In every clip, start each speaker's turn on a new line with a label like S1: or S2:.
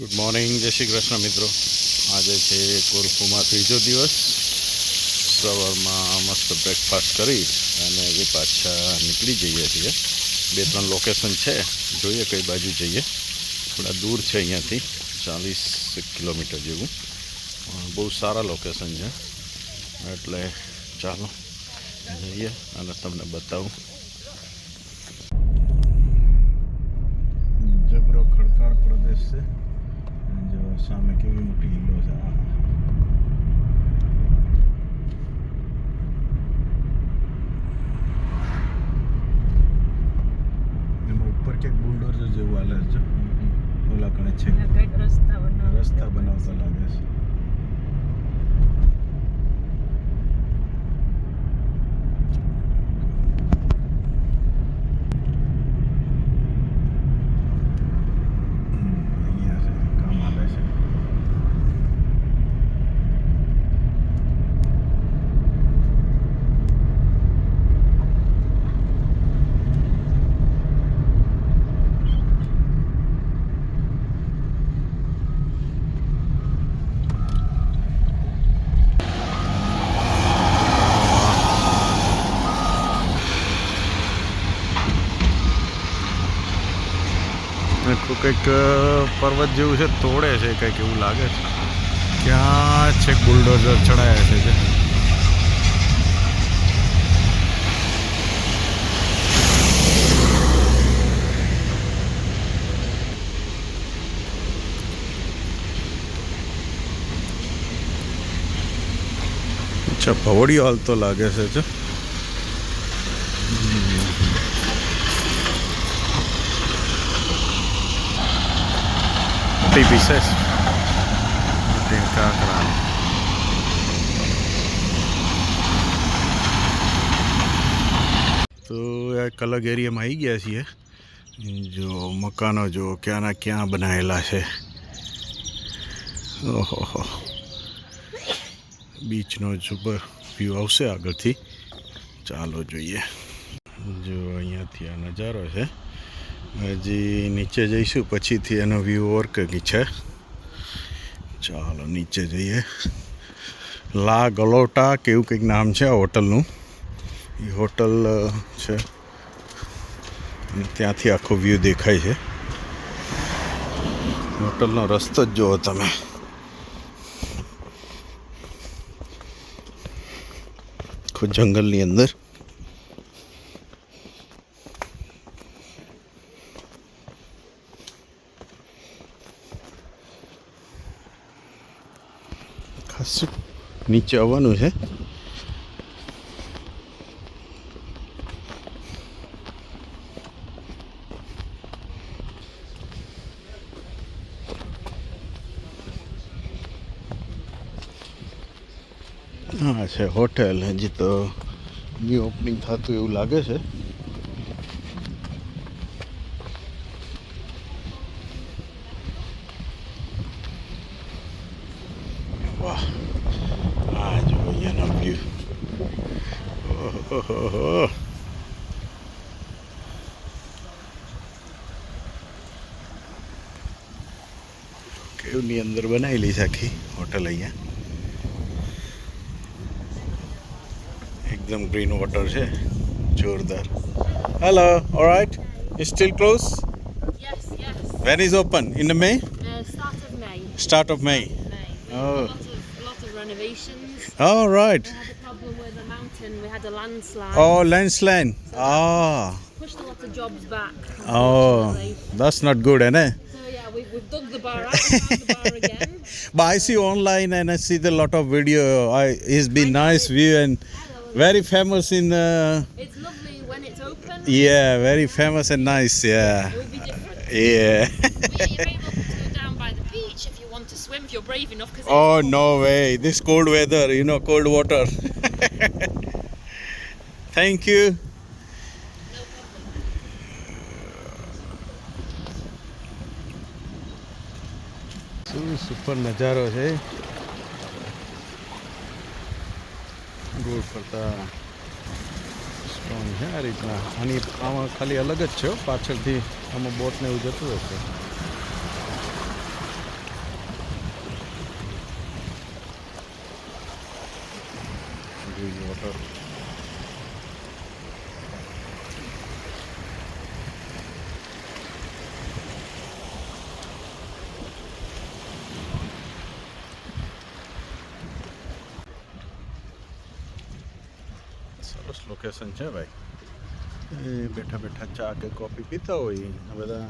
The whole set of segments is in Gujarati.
S1: ગુડ મોર્નિંગ, જય શ્રી કૃષ્ણ મિત્રો. આજે છે કોરફુમાં ત્રીજો દિવસ. સવારમાં મસ્ત બ્રેકફાસ્ટ કરી અને એ પાછા નીકળી જઈએ છીએ. 2-3 લોકેશન છે, જોઈએ કઈ બાજુ જઈએ. થોડા દૂર છે અહીંયાથી, 40 કિલોમીટર જેવું. બહુ સારા લોકેશન છે, એટલે ચાલો જઈએ અને તમને બતાવું. જબરો ખડકાળ પ્રદેશ છે. જો સામે કેવી મોટી હિલો છે. એમાં ઉપર ક્યાંક બુલડોઝર જેવું હાલે છે. ઓલા કણે છે રસ્તા બનાવતા લાગે છે. કંઈક પર્વત જેવું છે, તોડે છે કંઈક એવું લાગે છે. ક્યાં છેક બુલડોઝર ચડાયા છે કે અચ્છા ભવડીઓ હાલતો લાગે છે. પીસીસ કાંકરા તો એક અલગ એરિયામાં આવી ગયા છીએ. જો મકાનો જો ક્યાંના ક્યાં બનાવેલા છે. ઓહો, બીચનો જબર વ્યૂ આવશે આગળથી. ચાલો જોઈએ. જો અહીંયાથી આ નજારો છે. હજી નીચે જઈશું પછીથી એનો વ્યૂ ઓર કંઈક છે. ચાલો નીચે જઈએ. લા ગલોટા કે એવું કંઈક નામ છે આ હોટલનું. એ હોટલ છે અને ત્યાંથી આખો વ્યૂ દેખાય છે. હોટલનો રસ્તો જ જુઓ તમે. આખું જંગલની અંદર. ખાસું નીચે આવવાનું છે. હા છે હોટેલ. હજી તો ન્યૂ ઓપનિંગ થતું એવું લાગે છે. વાહ, હા જો અહીંયાનો વ્યૂ. ઓહો, કેવની અંદર બનાવેલી છે આખી હોટલ. અહીંયા એકદમ ગ્રીન વોટર છે, જોરદાર. Hello, alright, is still close?
S2: Yes.
S1: When is open? In the May?
S2: Start of May.
S1: Start of May.
S2: We
S1: Oh.
S2: had a lot of renovations.
S1: All right.
S2: We had a problem with the mountain. We had a landslide.
S1: Oh, landslide.
S2: Pushed a lot of jobs back.
S1: Oh,
S2: unfortunately.
S1: that's not good, eh?
S2: So yeah, we've dug the bar out, found the bar again.
S1: But I see online and I see the lot of video. It's been nice view and very famous in.
S2: It's lovely when it's open.
S1: Yeah, very famous and nice. Yeah.
S2: It will be different.
S1: Yeah.
S2: You're able to go down by the beach if you want to swim, if you're brave enough. Cause
S1: Oh no way! This cold weather, cold water. Thank you.
S2: No problem.
S1: Super નજારો છે. ગોળ ફરતા સ્ટોન છે આ રીતના. આમાં ખાલી અલગ જ છે પાછળથી. આમાં બોટ ને એવું જતું હશે. ખરું. સરસ લોકેશન છે ભાઈ. એ બેઠા બેઠા ચા કે કોફી પીતા હોય આ બધા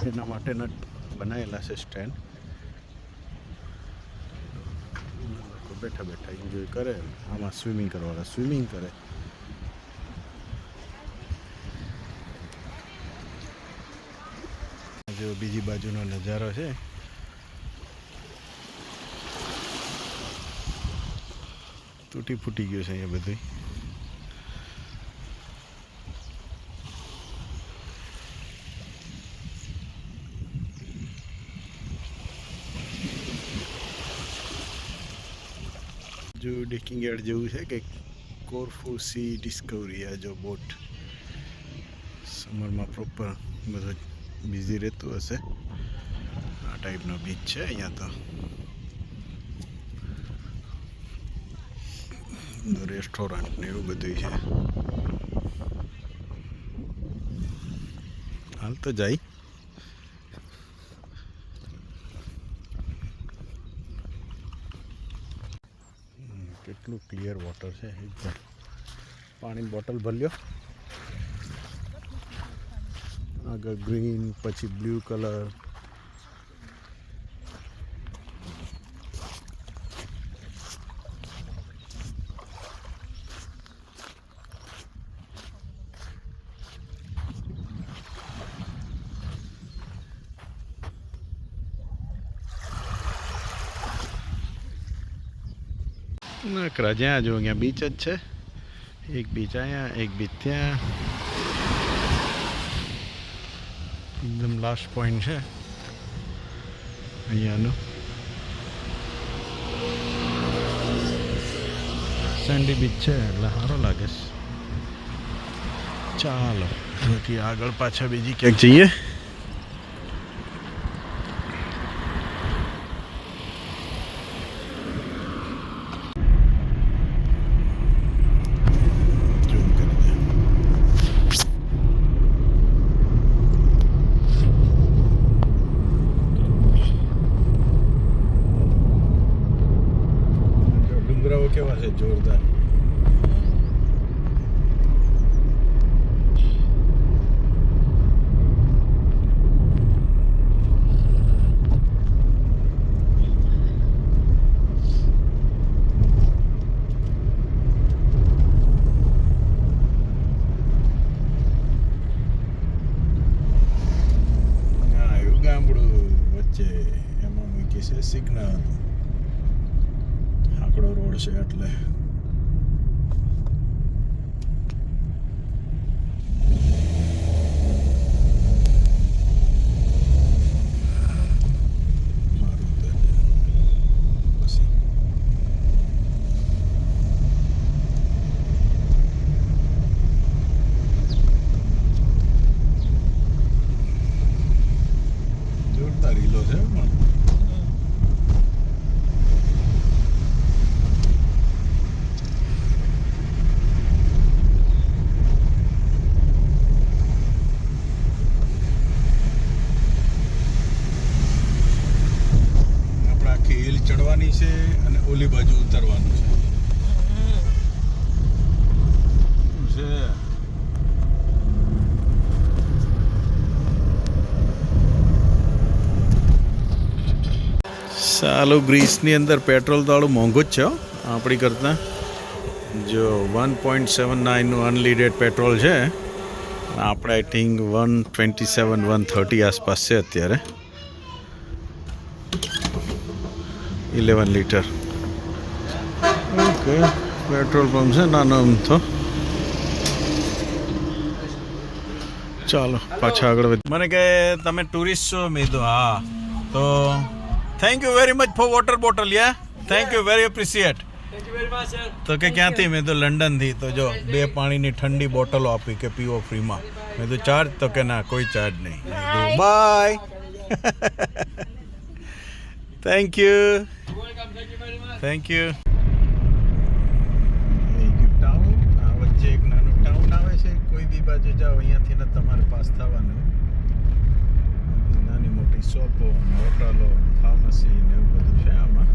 S1: એના માટેના બનાવેલા છે સ્ટેન્ડ. લોકો બેઠા બેઠા એન્જોય કરે. આમાં સ્વિમિંગ કરવાવાળા સ્વિમિંગ કરે. જો બીજી બાજુનો નજારો છે. તૂટી ફૂટી ગયું છે અહીંયા બધું. જો ડેકિંગ યાર્ડ જેવું છે કે કોરફુ સી ડિસ્કવરી. આ જો બોટ સમરમાં પ્રોપર બધું બિઝી રહેતું હશે. આ ટાઈપનો બીચ છે અહીંયા તો રેસ્ટોરન્ટ ને એવું બધું છે. હાલ તો જાય. કેટલું ક્લિયર વોટર છે. એકદમ પાણીની બોટલ ભર્યો. આગળ ગ્રીન, પછી બ્લુ કલર. નકરા જ્યાં જો અહીંયા બીચ જ છે. એક બીચ અહીંયા, એક બીચ ત્યાં. એકદમ લાસ્ટ પોઈન્ટ છે અહીંયાનું. સેન્ડી બીચ છે એટલે સારો લાગે છે. ચાલો બાકી આગળ પાછા બીજી ક્યાંક જઈએ. કેવા છે જોરદાર. આવ્યું ગામડું વચ્ચે. એમાં મૂકી છે સિગ્નલ. આકડો રોડ છે એટલે જોરદાર હિલો છે. હિલ ચડવાની છે અને ઓલી બાજુ ઉતરવાનું છે. સાલું ગ્રીસની અંદર પેટ્રોલ તો આડું મોંઘું જ છે આપણી કરતાં. જો 1.79નું અનલિમિટેડ પેટ્રોલ છે. આપણે આઈ થિંક 127 130 આસપાસ છે અત્યારે. 11 લીટર. ઓકે પેટ્રોલ પંપ છે નાનો અમથો. ચાલો પાછા આગળ વધ. મને કહે તમે ટુરિસ્ટ છો? મેં તો હા. તો thank you very much for water bottle. Yeah thank you very appreciate. તો કે ક્યાંથી? મેં તો લંડનથી. તો જો 2 પાણીની ઠંડી બોટલો આપી કે પીવો ફ્રીમાં. મેં તો ચાર્જ? તો કે ના કોઈ ચાર્જ નહીં. Bye. Thank you. Thank you. જાઓ અહીંયાથી ને તમારે પાસ થવાનું. નાની મોટી શોપો હોટલો ફાર્મસી ને એવું બધું છે આમાં.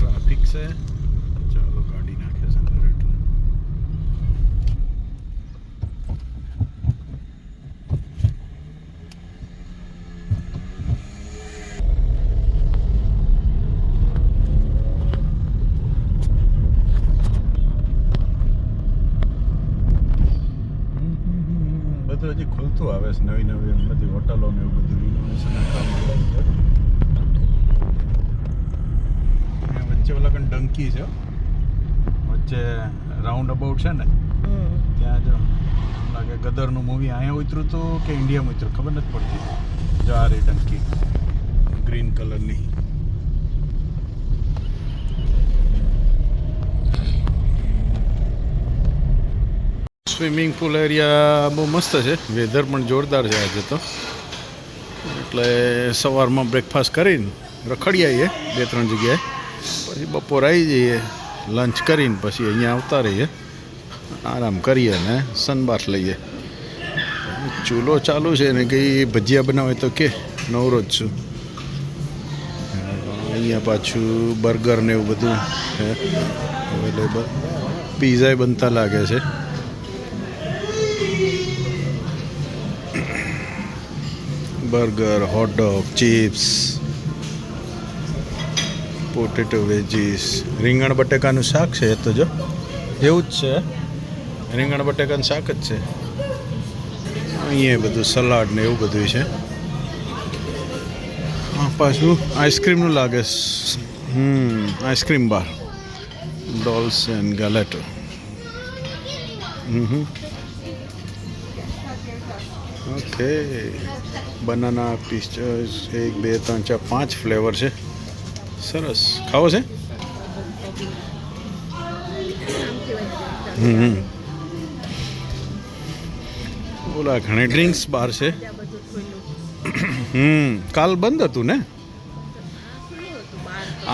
S1: ટ્રાફિક છે. ચાલો ગાડી નાખે છે અંદર એટલે. બધું હજી ખુલતું આવે છે. નવી નવી બધી હોટલો ને એવું બધું રિનોવેશનના કામ ચાલે છે. વચ્ચે ઓલા કણ ડંકી છે હો. વચ્ચે રાઉન્ડ અબાઉટ છે ને ત્યાં જો લાગે ગદરનું મૂવી અહીંયા ઉતર્યું હતું કે ઇન્ડિયામાં ઉતર્યું ખબર નથી પડતી. જો આ રે ડંકી ગ્રીન કલરની. સ્વિમિંગ પુલ એરિયા બહુ મસ્ત છે. વેધર પણ જોરદાર છે આજે તો. એટલે સવારમાં બ્રેકફાસ્ટ કરીને રખડી આવીએ 2-3 જગ્યાએ. પછી બપોર આવી જઈએ લંચ કરીને પછી અહીંયા આવતા રહીએ, આરામ કરીએ ને સનબાથ લઈએ. ચૂલો ચાલુ છે ને કંઈ ભજીયા બનાવે તો કે નવરો જ છું. અહીંયા પાછું બર્ગર ને એવું બધું છે અવેલેબલ. પીઝા બનતા લાગે છે. Burger, hot dog, chips, potato veggies, રીંગણ બટેકાનું શાક છે. એ તો જો એવું જ છે, રીંગણ બટેકાનું શાક જ છે. અહીંયા બધું સલાડ ને એવું બધું છે. હા પાછું આઈસ્ક્રીમનું લાગે. Ice cream bar, dolls and gelato. Okay. Banana, પિસ્ચર્સ 1 2 3 4 5 ફ્લેવર છે. સરસ. ખાવો છે? ઓલા ઘણી ડ્રિંક્સ બાર છે. કાલ બંધ હતું ને?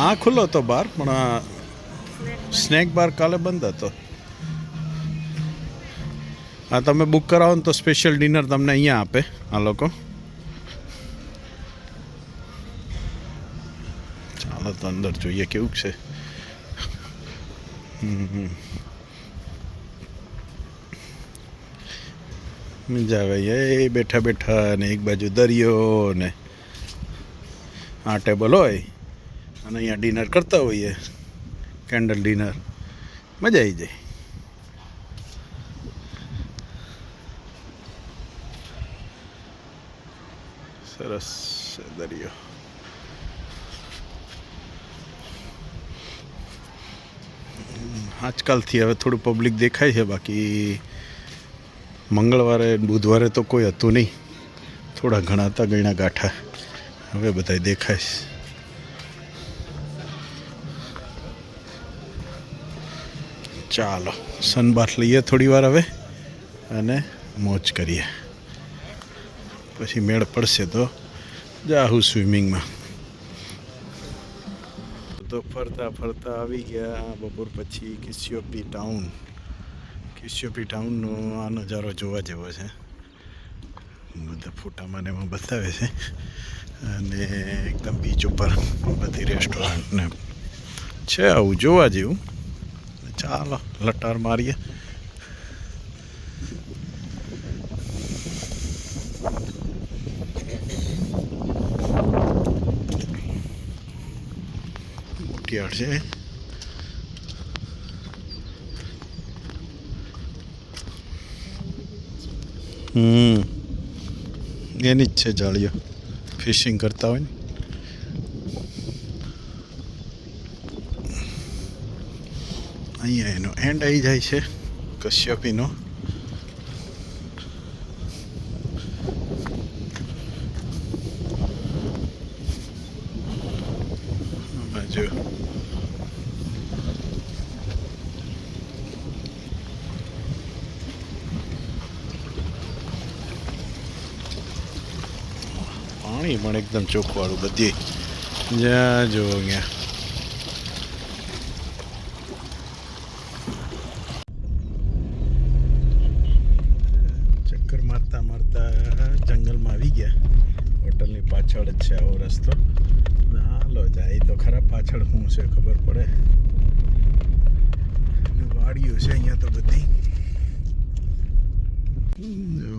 S1: આ ખુલ્લો હતો બાર, પણ સ્નેક બાર કાલે બંધ હતો. હા તમે બુક કરાવો ને તો સ્પેશિયલ ડિનર તમને અહીંયા આપે આ લોકો. ચાલો તો અંદર જોઈએ કેવું છે. મજા આવે એ બેઠા બેઠા ને એક બાજુ દરિયો ને આ ટેબલ હોય અને અહીંયા ડિનર કરતા હોઈએ, કેન્ડલ ડિનર. મજા આવી જાય. સરસ દરિયો. આજકાલથી હવે થોડું પબ્લિક દેખાય છે, બાકી મંગળવારે બુધવારે તો કોઈ હતું નહીં. થોડા ઘણા હતા ગણ્યા ગાંઠા. હવે બધા દેખાય છે. ચાલો સનબાથ લઈએ થોડી વાર હવે અને મોજ કરીએ. પછી મેળ પડશે તો જાહું સ્વિમિંગમાં. તો ફરતા ફરતા આવી ગયા બપોર પછી કિસ્યોપી ટાઉન. કિસ્યોપી ટાઉનનો આ નજારો જોવા જેવો છે. બધા ફોટામાં ને એમાં બતાવે છે. અને એકદમ બીચ ઉપર બધી રેસ્ટોરન્ટ ને છે આવું જોવા જેવું. ચાલો લટાર મારીએ. મોટિયાળ છે. એની જ છે જાળીઓ. ફિશિંગ કરતા હોય ને. અહીંયા એનો એન્ડ આવી જાય છે કશ્યપીનો. જો પાણી પણ એકદમ ચોખ્ખું બધી જ્યાં જો અહીંયા ચક્કર મારતા મારતા જંગલમાં આવી ગયા. હોટલની પાછળ જ છે આવો રસ્તો. હાલો જાય તો ખરા પાછળ શું છે ખબર પડે. વાડીઓ છે અહીંયા તો બધી. જો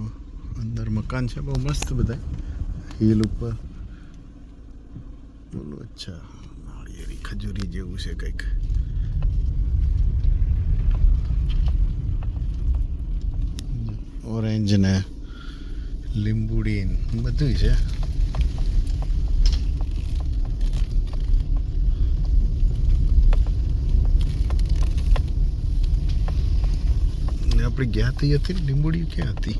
S1: અંદર મકાન છે બહુ મસ્ત બધા હિલ ઉપર. બોલો અચ્છા નાળિયેરી ખજૂરી જેવું છે કંઈક. ઓરેન્જ ને લીંબુડી બધું છે. આપણે ગયા હતી લીંબુડી ક્યાં હતી?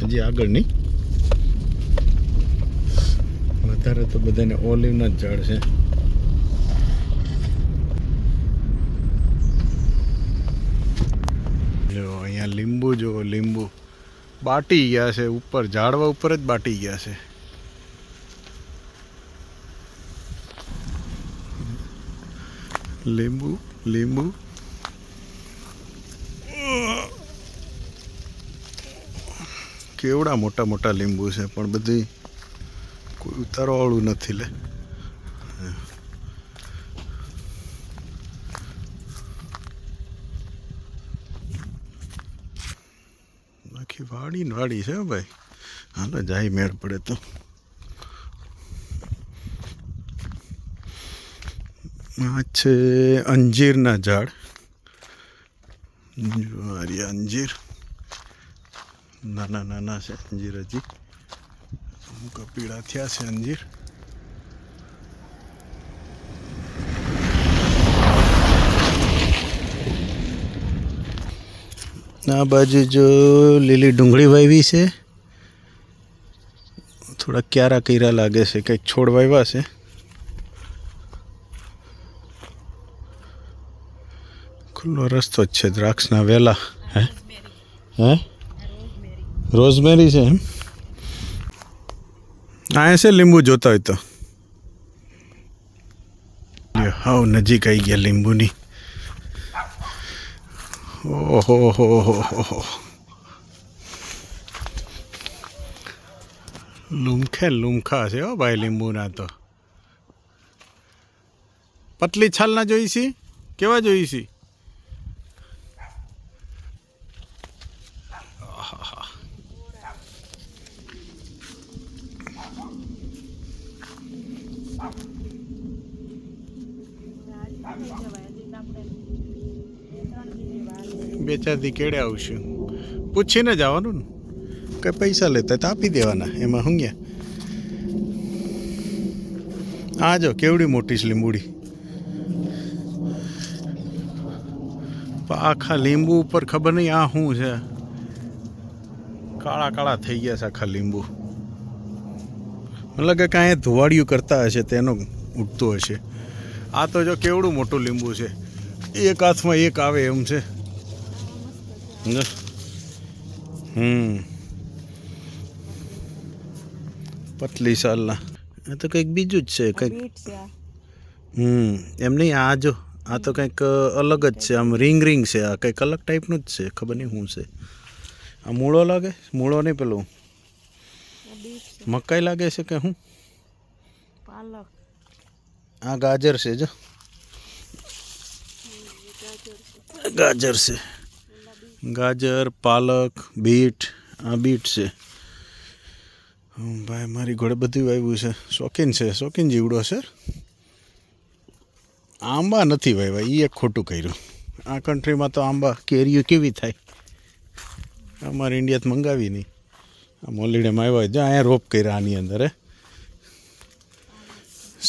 S1: હજી આગળ નહીં. વધારે તો બધાને ઓલિવના જ ઝાડ છે. જો અહીંયા લીંબુ જો લીંબુ બાટી ગયા છે ઉપર, ઝાડવા ઉપર જ બાટી ગયા છે. લીંબુ લીંબુ કેવડા મોટા મોટા લીંબુ છે પણ બધી કોઈ ઉતારવાવાળું નથી લે. આખી વાડી વાડી છે ભાઈ. હાલો જાય મેળ પડે તો. આ છે અંજીરના ઝાડ. અંજીર નાના નાના છે અંજીર. હજી અમુક પીળા થયા છે અંજીર. આ બાજુ જો લીલી ડુંગળી વાવી છે. થોડા ક્યારા કર્યા લાગે છે. કંઈક છોડ વાવ્યા છે. ખુલ્લો રસ્તો જ છે. દ્રાક્ષના વેલા. હે રોઝમેરી છે એમ. આ છે લીંબુ જોતા હોય તો. હાવ નજીક આવી ગયા લીંબુની. ઓહો હો હો. લૂમખે લૂમખા છે હો ભાઈ લીંબુના તો. પતલી છાલના જોઈ છી? કેવા જોઈ છી? બે ચાર દી કેળે આવશું. પૂછીને જવાનું ને. કંઈ પૈસા લેતા તો આપી દેવાના. એમાં શું ગયા. આ જો કેવડી મોટી છે લીંબુડી. આખા લીંબુ ઉપર ખબર નહીં આ શું છે. કાળા કાળા થઈ ગયા છે આખા લીંબુ. મને લાગે કાંઈ ધોવાડિયું કરતા હશે તેનો ઉઠતો હશે. આ તો જો કેવડું મોટું લીંબુ છે. એક હાથમાં એક આવે એમ છે. પતલી સાલના. આ તો કંઈક બીજું જ છે કંઈક. એમ નહીં આ જો આ તો કંઈક અલગ જ છે. આમ રિંગ છે. આ કંઈક અલગ ટાઈપનું જ છે. ખબર નહીં શું છે. આ મૂળો લાગે. મૂળો નહીં પેલું મકાઈ લાગે છે કે શું? પાલક. આ ગાજર છે જો. ગાજર છે. ગાજર પાલક બીટ. આ બીટ છે ભાઈ. મારી ઘોડે બધું વાવ્યું છે. શોખીન છે. શોખીન જીવડો છે. આંબા નથી વાવ્યા. એ એક ખોટું કર્યું. આ કન્ટ્રીમાં તો આંબા કેરીઓ કેવી થાય. અમારે ઇન્ડિયાથી મંગાવી નહીં. આ મોલીડેમાં આવ્યા જો અહીંયા રોપ કર્યા આની અંદર.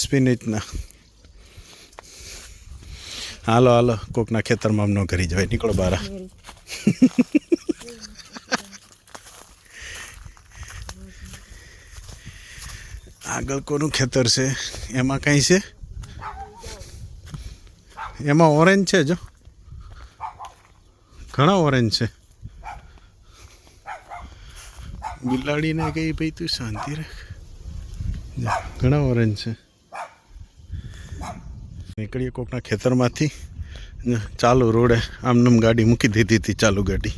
S1: સ્પિનિચના. હાલો હાલો કોકના ખેતરમાં આમ ન ઘરી જવાય નીકળો બહાર આગળ કોનું ખેતર છે એમાં કંઈ છે એમાં ઓરેન્જ છે જો ઘણા ઓરેન્જ છે બિલાડીને કઈ ભાઈ તું શાંતિ રાખ ઘણા ઓરેન્જ છે નીકળીએ કોકના ખેતરમાંથી ચાલુ રોડે આમનામ ગાડી મૂકી દીધી હતી ચાલુ ગાડી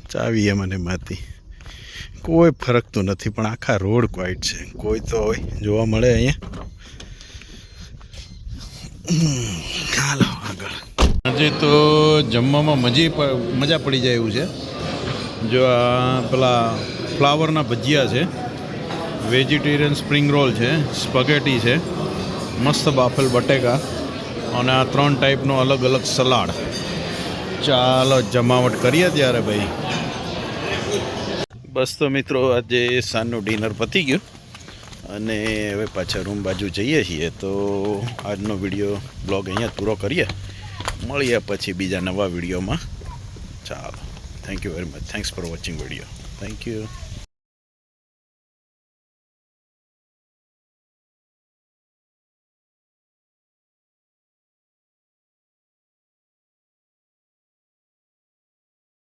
S1: ચાવી મને માથી કોઈ ફરક તો નથી પણ આખા રોડ ક્વાઇટ છે કોઈ તો હોય જોવા મળે અહીંયા હાલો આગળ આજે તો જમવામાં મજા પડી જાય એવું છે જો આ પેલા ફ્લાવરના ભજીયા છે વેજીટેરિયન સ્પ્રિંગ રોલ છે સ્પગેટી છે મસ્ત બાફેલ બટેકા અને આ 3 ટાઈપનો અલગ અલગ સલાડ ચાલો જમાવટ કરીએ ત્યારે ભાઈ બસ તો મિત્રો આજે સાંજનું ડિનર પતી ગયું અને હવે પાછા રૂમ બાજુ જઈએ છીએ તો આજનો વિડીયો બ્લોગ અહીંયા પૂરો કરીએ મળીએ પછી બીજા નવા વિડીયોમાં ચાલો thank you very much thanks for watching video thank you